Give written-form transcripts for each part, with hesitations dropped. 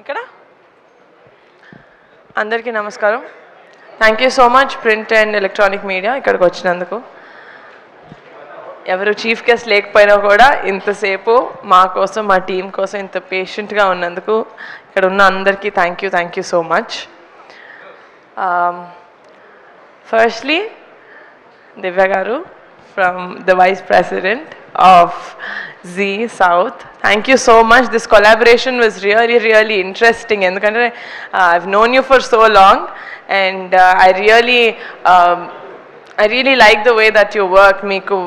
ఇక్కడ అందరికీ నమస్కారం. Thank you so much print and electronic media ఇక్కడికి వచ్చినందుకు. ఎవరు చీఫ్ గెస్ట్ లేకపోయినా కూడా ఇంతసేపు మా కోసం మా టీం కోసం ఇంత పేషెంట్గా ఉన్నందుకు ఇక్కడ ఉన్న అందరికీ thank you so much. Firstly Divya garu from the vice president of Zee South. Thank you so much. This collaboration was really interesting. Endukante I've known you for so long, and I really like the way that you work. Meeku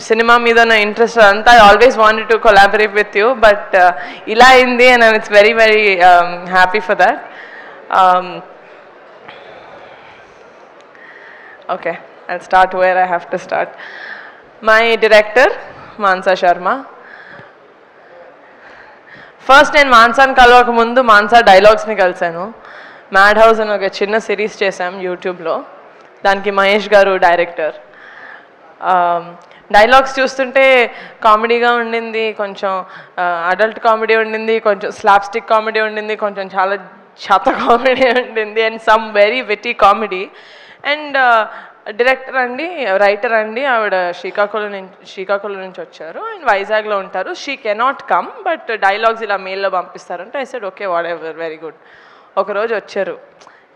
cinema meeda na interest anta. I always wanted to collaborate with you, but ila indi, and it's very happy for that. Okay, I'll start where I have to start. My director Mansa Sharma. First నేను మాన్సాని కలవక ముందు మాన్సా డైలాగ్స్ని కలిశాను. Mad house అని ఒక చిన్న series చేశాం యూట్యూబ్లో. దానికి మహేష్ గారు డైరెక్టర్. డైలాగ్స్ చూస్తుంటే కామెడీగా ఉండింది, కొంచెం అడల్ట్ కామెడీ ఉండింది, కొంచెం స్లాప్స్టిక్ కామెడీ ఉండింది, కొంచెం చాలా చెత్త కామెడీ ఉండింది, and some very witty comedy. And director అండి, రైటర్ అండి, ఆవిడ శ్రీకాకుళం నుంచి వచ్చారు అండ్ వైజాగ్లో ఉంటారు. She cannot come, but dialogues ఇలా మెయిల్లో పంపిస్తారంటే I said okay, whatever, very good. ఒకరోజు వచ్చారు.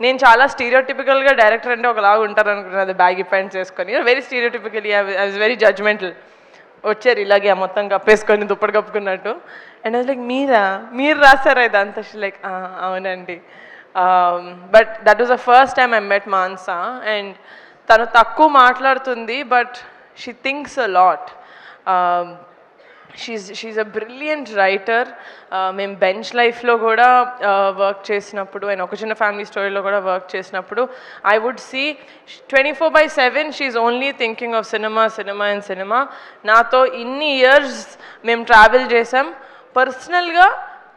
నేను చాలా స్టీరియోటిపికల్గా డైరెక్టర్ అంటే ఒకలాగా ఉంటారు అనుకున్నది, బ్యాగీ ప్యాంట్స్ వేసుకొని, very stereotypically I was very judgmental. వచ్చారు ఇలాగే మొత్తం కప్పేసుకొని దుప్పటి కప్పుకున్నట్టు. అండ్ అది లైక్ మీరు రాశారా ఇదంతా? లైక్ అవునండి. But that was the first time I met Mansa. And తను తక్కువ మాట్లాడుతుంది, but she thinks a lot. She's a brilliant writer. మేము బెంచ్ లైఫ్లో కూడా వర్క్ చేసినప్పుడు, అండ్ ఒక చిన్న ఫ్యామిలీ స్టోరీలో కూడా వర్క్ చేసినప్పుడు I would see 24/7 she only thinking of cinema. నాతో ఇన్ని ఇయర్స్ మేము ట్రావెల్ చేసాం. పర్సనల్గా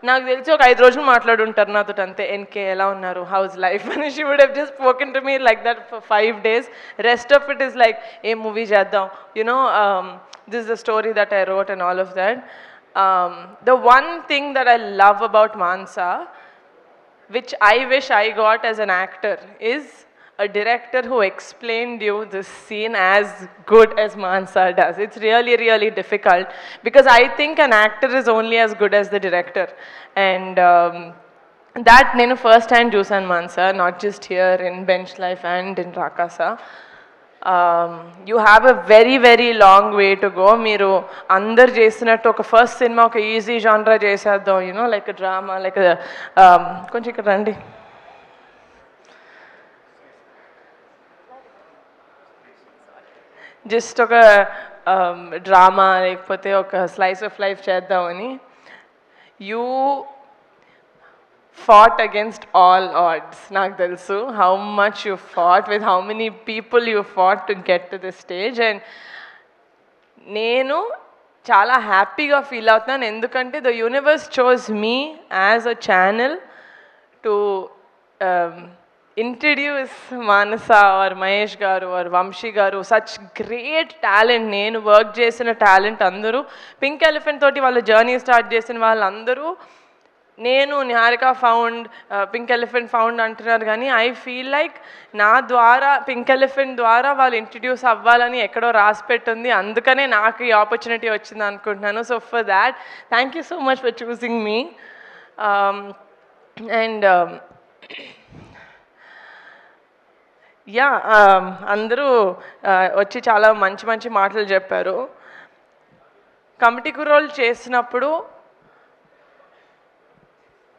నాకు తెలిసి ఒక 5 రోజులు మాట్లాడుంటారు నాతో అంతే. ఎన్కే ఎలా ఉన్నారు, హౌస్ లైఫ్ అని. She would have just spoken to me like that for 5 days. Rest of it is like a movie చేద్దాం, you know, this is the story that I wrote and all of that. The one thing that I love about Mansa, which I wish I got as an actor, is a director who explained you this scene as good as Mansa does. It's really difficult, because I think an actor is only as good as the director. And that nenu first hand chusan Mansa, not just here in Bench Life and in Rakasa. You have a very long way to go. మీరు అందరు చేసినట్టు ఒక first cinema ఒక easy జానరా చేసేద్దాం, you know, like drama, like కొంచెం ఇక్కడ రండి. Just ఒక డ్రామా లేకపోతే ఒక స్లైస్ ఆఫ్ లైఫ్ చేద్దామని. You fought against all odds. నాకు తెలుసు how much you fought, with how many people you fought to get to this stage. And నేను చాలా హ్యాపీగా ఫీల్ అవుతున్నాను, ఎందుకంటే the universe chose me as a channel to introduce Manasa or Mahesh garu or Vamshi garu, such great talent. నేను work చేసిన talent అందరూ pink elephant తోటి వాళ్ళ జర్నీ స్టార్ట్ చేసిన వాళ్ళందరూ నేను Niharika found, pink elephant found అంటున్నారు, కానీ ఐ ఫీల్ లైక్ నా ద్వారా, పింక్ ఎలిఫెంట్ ద్వారా వాళ్ళు ఇంట్రడ్యూస్ అవ్వాలని ఎక్కడో రాసి పెట్టుంది. అందుకనే నాకు ఈ ఆపర్చునిటీ వచ్చింది అనుకుంటున్నాను. So for that thank you so much for choosing me. And yeah, అందరూ వచ్చి చాలా మంచి మాటలు చెప్పారు. కమిటీ కుర్రోలు చేసినప్పుడు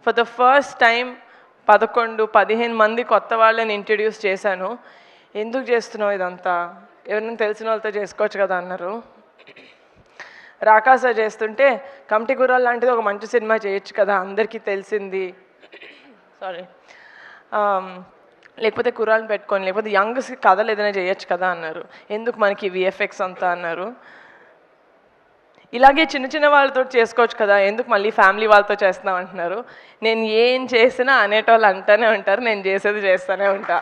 ఫర్ ద ఫస్ట్ టైం 11-15 మంది కొత్త వాళ్ళని ఇంట్రడ్యూస్ చేశాను. ఎందుకు చేస్తున్నావు ఇదంతా, ఎవరైనా తెలిసిన వాళ్ళతో చేసుకోవచ్చు కదా అన్నారు. రాకాస చేస్తుంటే కమిటీ కుర్రాలు లాంటిది ఒక మంచి సినిమా చేయొచ్చు కదా, అందరికీ తెలిసింది, లేకపోతే కుర్రాలను పెట్టుకొని, లేకపోతే యంగ్స్ కథలు ఏదైనా చేయొచ్చు కదా అన్నారు. ఎందుకు మనకి విఎఫ్ఎక్స్ అంతా అన్నారు. ఇలాగే చిన్న వాళ్ళతో చేసుకోవచ్చు కదా, ఎందుకు మళ్ళీ ఫ్యామిలీ వాళ్ళతో చేస్తున్నాం అంటున్నారు. నేను ఏం చేసినా అనేటోళ్ళు అంటూనే ఉంటారు, నేను చేసేది చేస్తూనే ఉంటా.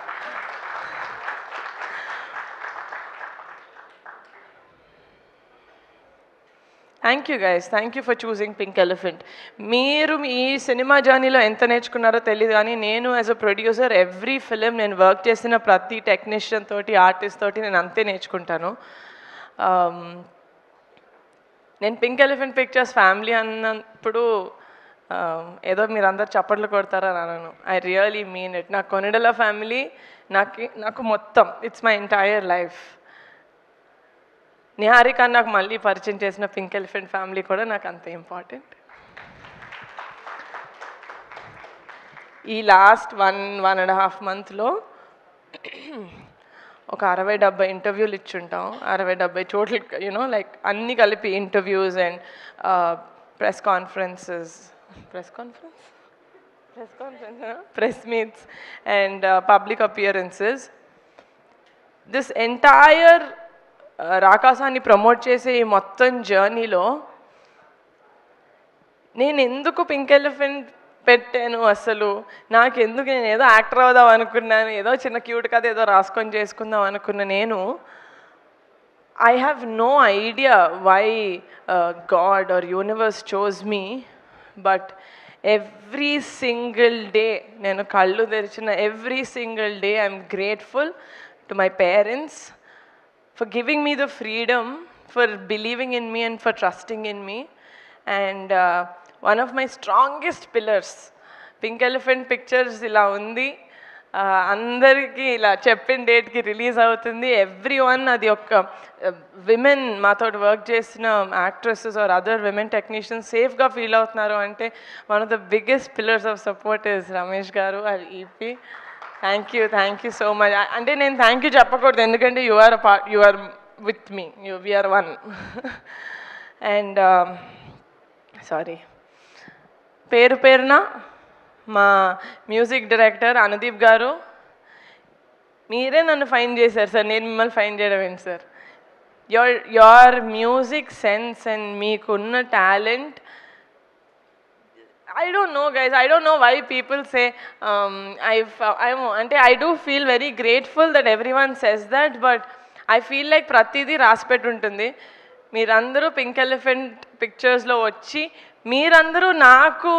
Thank you guys, thank you for choosing pink elephant. మీరు ఈ సినిమా జర్నీలో ఎంత నేర్చుకున్నారో తెలియదు, కానీ నేను as a producer every film నేను వర్క్ చేసిన ప్రతి టెక్నీషియన్ తోటి, ఆర్టిస్ట్ తోటి నేను అంతే నేర్చుకుంటాను. నేను పింక్ ఎలిఫెంట్ పిక్చర్స్ ఫ్యామిలీ అన్నప్పుడు ఏదో మీరు అందరు చప్పట్లు కొడతారని అనను. I really mean it. నాకు కొనిడల ఫ్యామిలీ నాకు మొత్తం, it's my entire life. Niharika నాకు మళ్ళీ పరిచయం చేసిన పింక్ ఎలిఫెంట్ ఫ్యామిలీ కూడా నాకు అంత ఇంపార్టెంట్. ఈ లాస్ట్ 1.5 మంత్లో ఒక 60-70 ఇంటర్వ్యూలు ఇచ్చుంటాం. 60-70 చోట్ల యూనో లైక్ అన్నీ కలిపి interviews and press meets and public appearances. This entire రాకాసాన్ని ప్రమోట్ చేసే ఈ మొత్తం జర్నీలో నేను ఎందుకు పింక్ ఎలిఫెంట్ పెట్టాను, అసలు నాకు ఎందుకు, నేను ఏదో యాక్టర్ అవుదాం అనుకున్నాను, ఏదో చిన్న క్యూట్ కథ ఏదో రాసుకొని చేసుకుందాం అనుకున్న నేను, I have no idea why God or universe chose me, but every single day, నేను కళ్ళు తెరిచిన every single day I'm grateful to my parents for giving me the freedom, for believing in me and for trusting in me. And one of my strongest pillars, pink elephant pictures ఇలా ఉంది, అందరికీ ఇలా చెప్పిన డేట్కి release అవుతుంది. Everyone, అది ఒక women మాతో వర్క్ చేసిన actresses or other women technicians సేఫ్గా ఫీల్ అవుతున్నారు అంటే one of the biggest pillars of support is Ramesh garu and EP. Thank you so much. అంటే నేను థ్యాంక్ యూ చెప్పకూడదు, ఎందుకంటే you are with me, we are one. And sorry, పేరున మా మ్యూజిక్ డైరెక్టర్ అనుదీప్ గారు, మీరే నన్ను ఫైన్ చేశారు సార్, నేను మిమ్మల్ని ఫైన్ చేయడం ఏంటి sir. Your music sense and మీకున్న talent, I don't know guys, I don't know why people say అంటే I do feel very grateful that everyone says that, but I feel like ప్రతిదీ రాసిపెట్టి ఉంటుంది. మీరందరూ pink elephant పిక్చర్స్లో వచ్చి మీరందరూ నాకు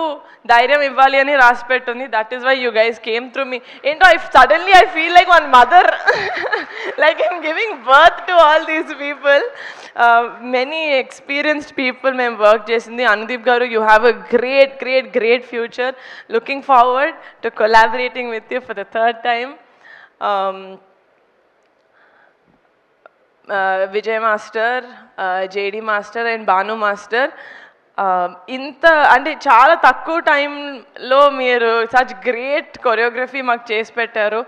ధైర్యం ఇవ్వాలి అని రాసిపెట్టుంది. That is why you guys came through me. ఏంటో suddenly I feel like one mother, like I'm giving birth to all these people. Many experienced people మేము వర్క్ చేసింది. Anudeep garu, you have a great future. Looking forward to collaborating with you for the third time. Vijay master, JD master and Bhanu master, ఇంత అంటే చాలా తక్కువ టైంలో మీరు such great choreography మాకు చేసి పెట్టారు.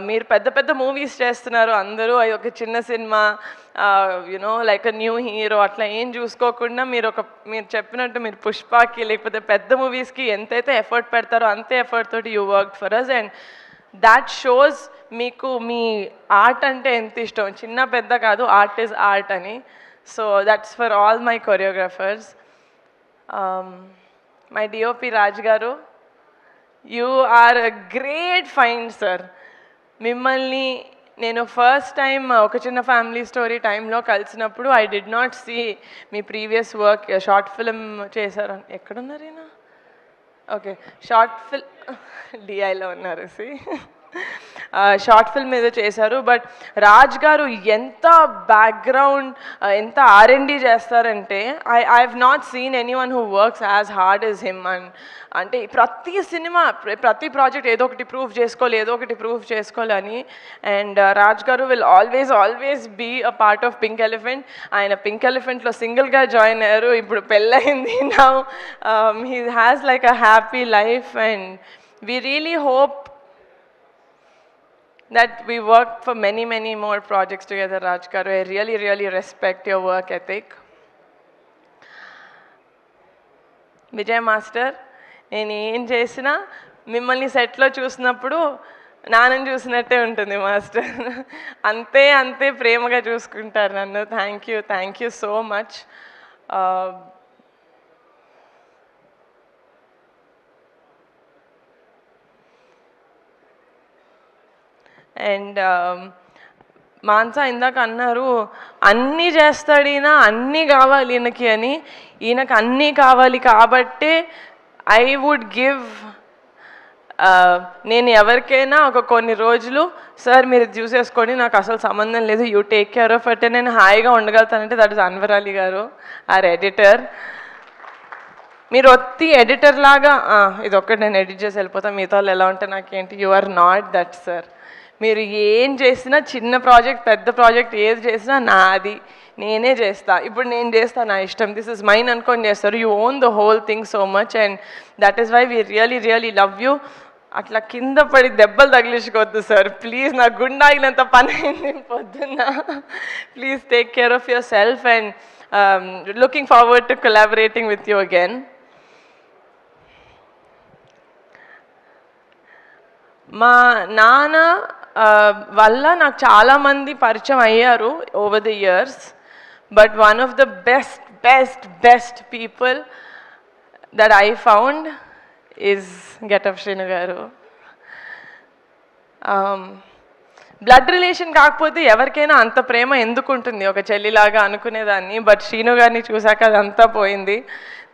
మీరు పెద్ద మూవీస్ చేస్తున్నారు అందరూ, అది ఒక చిన్న cinema, you know like a new hero అట్లా ఏం చూసుకోకుండా మీరు చెప్పినట్టు మీరు పుష్పకి లేకపోతే పెద్ద మూవీస్కి ఎంతైతే ఎఫర్ట్ పెడతారో అంతే ఎఫర్ట్ తోటి you work for us. And that shows మీకు మీ ఆర్ట్ అంటే ఎంత ఇష్టం, చిన్న పెద్ద కాదు, ఆర్ట్ ఈజ్ ఆర్ట్ అని. So that's for all my choreographers. My DOP Raj garu, you are a great find sir. మిమ్మల్ని నేను ఫస్ట్ టైం ఒక చిన్న ఫ్యామిలీ స్టోరీ టైంలో కలిసినప్పుడు I did not see me previous work. Short film చేశారు, ఎక్కడున్నారు ఈయన? ఓకే, షార్ట్ ఫిల్మ్ డిఐలో ఉన్నారు. సి షార్ట్ ఫిల్మ్ ఏదో చేశారు. బట్ రాజ్ గారు ఎంత బ్యాక్గ్రౌండ్, ఎంత R&D చేస్తారంటే I have not seen anyone who works as hard as him. And అంటే ప్రతి సినిమా, ప్రతి ప్రాజెక్ట్ ఏదో ఒకటి ప్రూవ్ చేసుకోవాలని. అండ్ రాజ్ గారు will always be a part of Pink Elephant. ఆయన పింక్ ఎలిఫెంట్లో సింగిల్గా జాయిన్ అయ్యారు, ఇప్పుడు పెళ్ళయింది. Now he has like a happy life. And we really hope that we work for many more projects together, Raj garu. I really respect your work ethic. Vijay master, నేను ఏం చేసినా మిమ్మల్ని సెట్లో చూసినప్పుడు నాన్నని చూసినట్టే ఉంటుంది మాస్టర్. అంతే ప్రేమగా చూసుకుంటారు నన్ను. Thank you so much. And Mansa ఇందాక అన్నారు అన్నీ చేస్తాడు ఈయన, అన్నీ కావాలి ఈయనకి అని. ఈయనకు అన్నీ కావాలి కాబట్టే ఐ వుడ్ గివ్, నేను ఎవరికైనా ఒక కొన్ని రోజులు సార్ మీరు చూసేసుకొని నాకు అసలు సంబంధం లేదు, యూ టేక్ కేర్ ఆఫ్ అంటే నేను హాయిగా ఉండగలుగుతానంటే దట్ ఇస్ అన్వర్ అలీ గారు, ఆర్ ఎడిటర్. మీరు ఒత్తి ఎడిటర్ లాగా ఇది ఒక్కటి నేను ఎడిట్ చేసి వెళ్ళిపోతాను, మిగతా వాళ్ళు ఎలా ఉంటే నాకేంటి, you are not that sir. మీరు ఏం చేసినా, చిన్న ప్రాజెక్ట్ పెద్ద ప్రాజెక్ట్ ఏది చేసినా నాది, నేనే చేస్తా. ఇప్పుడు నేను చేస్తా, నా ఇష్టం, దిస్ ఇస్ మైన్ అనుకొని చేస్తారు. You own the whole thing so much and that is why we really really love you. అట్లా కింద పడి దెబ్బలు తగిలించుకోవద్దు సార్ ప్లీజ్, నా గుండె ఆగినంత పని అయింది పొద్దున్న. Please take care of yourself and looking forward to collaborating with you again. మా నాన్న వల్ల నాకు చాలామంది పరిచయం అయ్యారు over the years, but one of the best best best people that I found is Getup Srinu garu. Blood relation కాకపోతే ఎవరికైనా అంత ప్రేమ ఎందుకు ఉంటుంది, ఒక చెల్లిలాగా అనుకునేదాన్ని, బట్ శ్రీను గారిని చూశాక అదంతా పోయింది.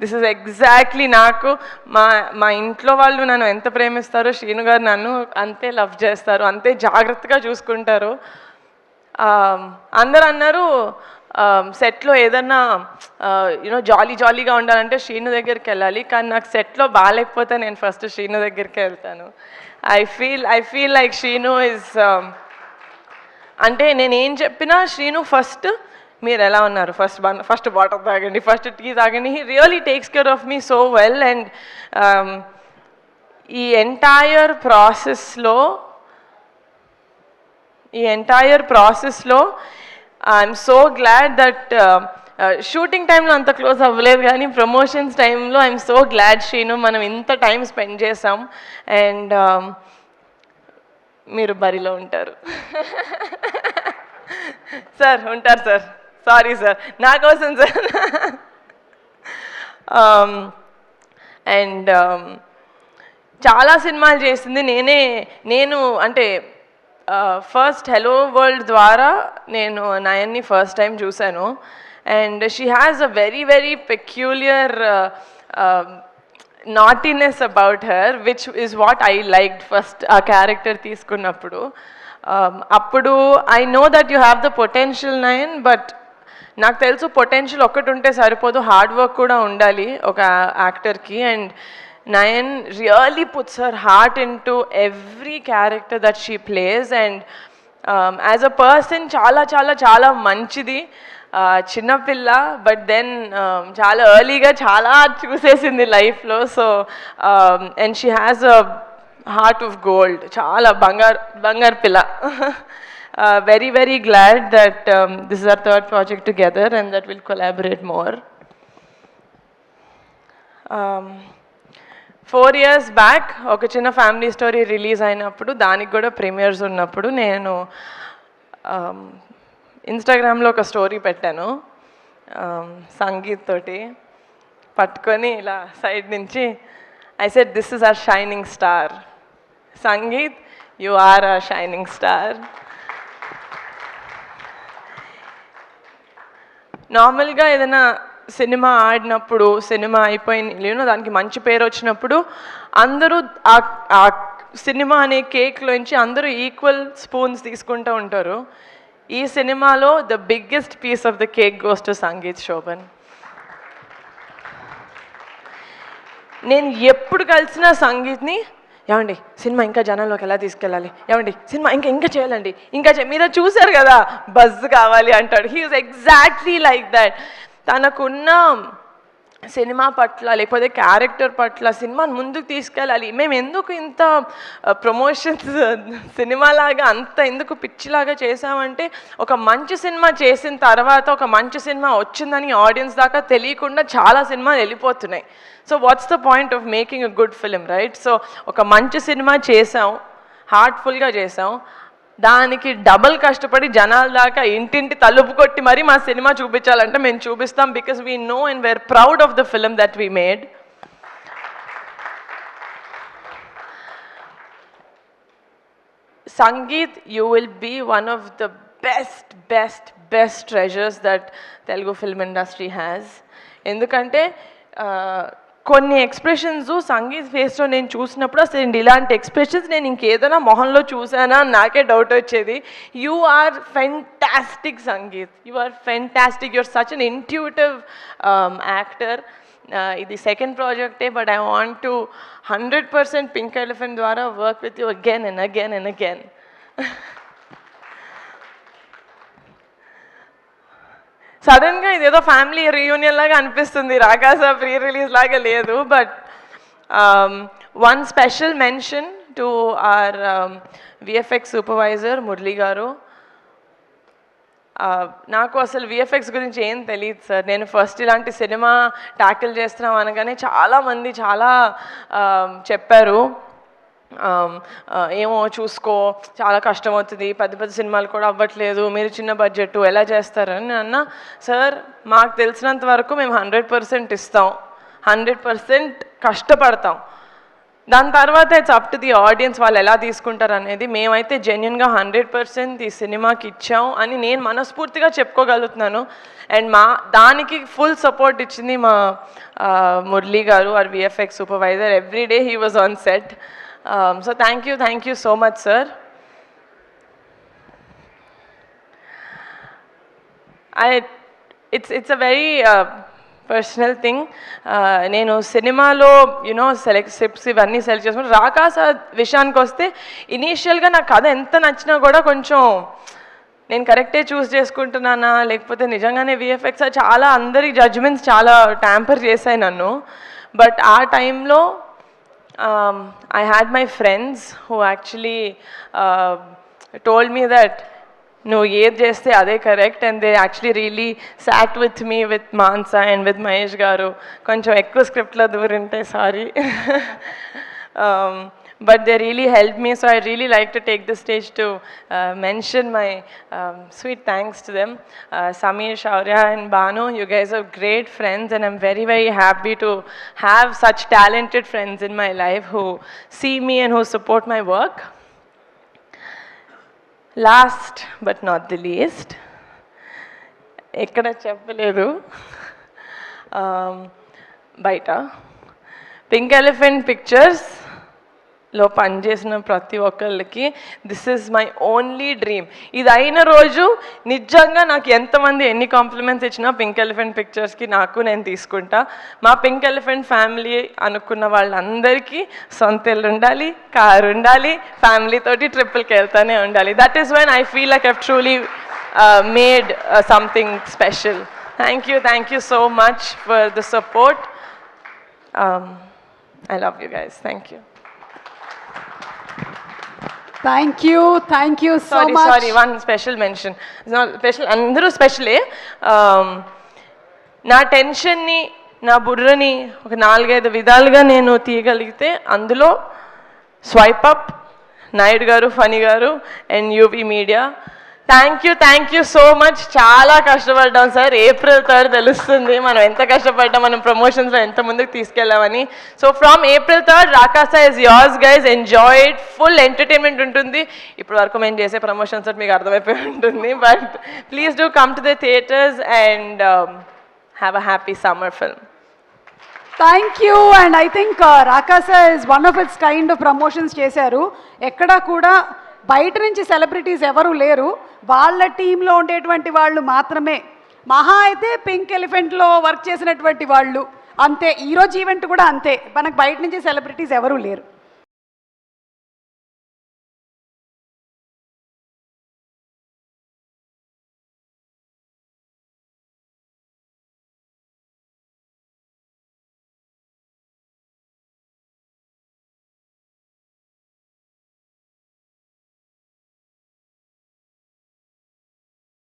దిస్ ఇస్ ఎగ్జాక్ట్లీ నాకు మా ఇంట్లో వాళ్ళు నన్ను ఎంత ప్రేమిస్తారో శ్రీను గారు నన్ను అంతే లవ్ చేస్తారు, అంతే జాగ్రత్తగా చూసుకుంటారు. అందరు అన్నారు సెట్లో ఏదన్నా యూనో జాలీగా ఉండాలంటే శ్రీను దగ్గరికి వెళ్ళాలి, కానీ నాకు సెట్లో బాగాలేకపోతే నేను ఫస్ట్ శ్రీను దగ్గరికి వెళ్తాను. I feel like Srinu is, అంటే నేను ఏం చెప్పినా శ్రీను ఫస్ట్ మీరు ఎలా ఉన్నారు, ఫస్ట్ వాటర్ తాగండి, ఫస్ట్ టీ తాగండి, he really takes care of me so well. And ఈ ఎంటైర్ ప్రాసెస్లో I'm so glad that shooting టైంలో అంత క్లోజ్ అవ్వలేదు, కానీ ప్రమోషన్స్ టైంలో ఐఎమ్ సో గ్లాడ్ శ్రీను మనం ఇంత టైం స్పెండ్ చేసాం. అండ్ మీరు బరిలో ఉంటారు సార్, ఉంటారు సార్, సారీ సార్, నా కోసం సార్. అండ్ చాలా సినిమాలు చేసింది నేను అంటే ఫస్ట్ హెలో వరల్డ్ ద్వారా నేను నయన్ని ఫస్ట్ టైం చూశాను. And she has a very very peculiar naughtiness about her, which is what I liked first ఆ క్యారెక్టర్ తీసుకున్నప్పుడు. అప్పుడు I know that you have the potential Nayan, but నాకు తెలుసు పొటెన్షియల్ ఒక్కటి ఉంటే సరిపోదు, హార్డ్ వర్క్ కూడా ఉండాలి ఒక యాక్టర్కి. And Nayan really puts her heart into every character that she plays, and as a person చాలా మంచిది, చిన్నపిల్ల, బట్ దెన్ చాలా ఎర్లీగా చాలా చూసేసింది లైఫ్లో. So and she has a heart of gold, చాలా బంగారు పిల్ల. Very very glad that this is our third project together and that we'll collaborate more. 4 years back ఒక చిన్న ఫ్యామిలీ స్టోరీ రిలీజ్ అయినప్పుడు, దానికి కూడా ప్రీమియర్స్ ఉన్నప్పుడు నేను ఇన్స్టాగ్రామ్లో ఒక స్టోరీ పెట్టాను సంగీత్ తోటి పట్టుకొని ఇలా సైడ్ నుంచి. I said this is our shining star Sangeet, you are our shining star. నార్మల్గా ఏదైనా సినిమా ఆడినప్పుడు, సినిమా అయిపోయిన దానికి మంచి పేరు వచ్చినప్పుడు అందరూ ఆ సినిమా అనే కేక్లోంచి అందరూ ఈక్వల్ స్పూన్స్ తీసుకుంటూ ఉంటారు. ఈ సినిమాలో the biggest piece of the cake goes to Sangeet Shobhan. నేను ఎప్పుడు కలిసిన సంగీత్ని, ఏమండి సినిమా ఇంకా జనాల్లోకి ఎలా తీసుకెళ్ళాలి, ఏమండి సినిమా ఇంకా చేయాలండి, మీరు చూశారు కదా బజ్ కావాలి అంటాడు. He is exactly like that. తనకున్న సినిమా పట్ల లేకపోతే క్యారెక్టర్ పట్ల సినిమాని ముందుకు తీసుకెళ్ళాలి. మేము ఎందుకు ఇంత ప్రమోషన్స్ సినిమాలాగా అంత ఎందుకు పిచ్చిలాగా చేసామంటే, ఒక మంచి సినిమా చేసిన తర్వాత ఒక మంచి సినిమా వచ్చిందని ఆడియన్స్ దాకా తెలియకుండా చాలా సినిమాలు వెళ్ళిపోతున్నాయి. So what's the point of making a good film, right? So ఒక మంచి సినిమా చేసాం, హార్ట్ఫుల్గా చేసాం, దానికి డబల్ కష్టపడి జనాల దాకా ఇంటింటి తలుపు కొట్టి మరీ మా సినిమా చూపించాలంటే మేము చూపిస్తాం, because we know and we're proud of the film that we made. Sangeet, you will be one of the best treasures that Telugu film industry has. ఎందుకంటే కొన్ని ఎక్స్ప్రెషన్స్ సంగీత్ ఫేస్లో నేను చూసినప్పుడు అసలు ఇలాంటి ఎక్స్ప్రెషన్స్ నేను ఇంకేదైనా మొహంలో చూసానా నాకే డౌట్ వచ్చేది. You are fantastic Sangeet, you are fantastic, you are such an intuitive actor. ఇది సెకండ్ ప్రాజెక్టే, but I want to 100% pink elephant ద్వారా work with you again and again and again. సడన్గా ఇదేదో ఫ్యామిలీ రీయూనియన్ లాగా అనిపిస్తుంది, రాకాస ప్రీ రిలీజ్ లాగా లేదు. But one special mention to our VFX supervisor Murali గారు. నాకు అసలు విఎఫ్ఎక్స్ గురించి ఏం తెలియదు సార్. నేను ఫస్ట్ ఇలాంటి సినిమా ట్యాకిల్ చేస్తున్నాం అనగానే చాలామంది చాలా చెప్పారు, ఏమో చూసుకో చాలా కష్టం అవుతుంది, పెద్ద పెద్ద సినిమాలు కూడా అవ్వట్లేదు, మీరు చిన్న బడ్జెట్ ఎలా చేస్తారని. నేను అన్నా, సార్ మాకు తెలిసినంత వరకు మేము 100% ఇస్తాం, 100% కష్టపడతాం, దాని తర్వాత it's up to the audience వాళ్ళు ఎలా తీసుకుంటారు అనేది. మేమైతే జెన్యున్గా 100% ఈ సినిమాకి ఇచ్చాం అని నేను మనస్ఫూర్తిగా చెప్పుకోగలుగుతున్నాను. అండ్ దానికి ఫుల్ సపోర్ట్ ఇచ్చింది మా మురళీ గారు, our VFX supervisor. Every day he was on set. So thank you so much, sir. It's a very personal thing. నేను సినిమాలో స్క్రిప్ట్స్ ఇవన్నీ సెలెక్ట్ చేసుకుని రాకాస విషయానికి వస్తే ఇనీషియల్గా నాకు కథ ఎంత నచ్చినా కూడా కొంచెం నేను కరెక్టే చూస్ చేసుకుంటున్నానా లేకపోతే నిజంగానే విఎఫ్ఎక్స్ చాలా అందరి జడ్జ్మెంట్స్ చాలా ట్యాంపర్ చేశాయి నన్ను. బట్ ఆ టైంలో I had my friends who actually told me that no, ఏది చేస్తే అదే correct, and they actually really sat with me, with Mansa and with Mahesh గారు. కొంచెం ఎక్కువ స్క్రిప్ట్లో దూరింటే sorry, but they really helped me, so I really like to take this stage to mention my sweet thanks to them. Sameer, Shaurya and Banu, you guys are great friends, and I'm very happy to have such talented friends in my life who see me and who support my work. Last but not the least, ekkada cheppaledu, baita Pink Elephant Pictures లో పనిచేసిన ప్రతి ఒక్కళ్ళకి this is my only dream. ఇది అయిన రోజు నిజంగా నాకు ఎంతమంది ఎన్ని కాంప్లిమెంట్స్ ఇచ్చినా పింక్ ఎలిఫెంట్ పిక్చర్స్కి నేను తీసుకుంటా. మా పింక్ ఎలిఫెంట్ ఫ్యామిలీ అనుకున్న వాళ్ళందరికీ సొంత ఇల్లు ఉండాలి, కారు ఉండాలి, ఫ్యామిలీతోటి ట్రిప్పులకి వెళ్తానే ఉండాలి. That is when I feel like I truly made something special. Thank you so much for the support. I love you guys. Thank you. Thank you so much. Sorry, one special mention. It's not special, అందరూ స్పెషలే. నా టెన్షన్ని, నా బుర్రని ఒక 4-5 విధాలుగా నేను తీయగలిగితే అందులో swipe up, Naidu గారు, funny గారు and UV media. Thank you so much. చాలా కష్టపడ్డాం సార్. April 3rd తెలుస్తుంది మనం ఎంత కష్టపడ్డాం, మనం ప్రమోషన్స్లో ఎంత ముందుకు తీసుకెళ్ళామని. So from April 3rd Rakaasa is yours guys. Enjoy it. Full entertainment ఉంటుంది. ఇప్పటి వరకు మేము చేసే ప్రమోషన్స్ మీకు అర్థమైపోయి ఉంటుంది. But please do come to the theatres and have a happy summer film. Thank you, and I think Rakasa is one of its kind of promotions చేశారు. ఎక్కడా కూడా బయట నుంచి సెలబ్రిటీస్ ఎవరు లేరు, వాళ్ళ టీంలో ఉండేటువంటి వాళ్ళు మాత్రమే. మహా అయితే పింక్ ఎలిఫెంట్లో వర్క్ చేసినటువంటి వాళ్ళు అంతే. ఈరోజు ఈవెంట్ కూడా అంతే, మనకు బయట నుంచి సెలబ్రిటీస్ ఎవరు లేరు.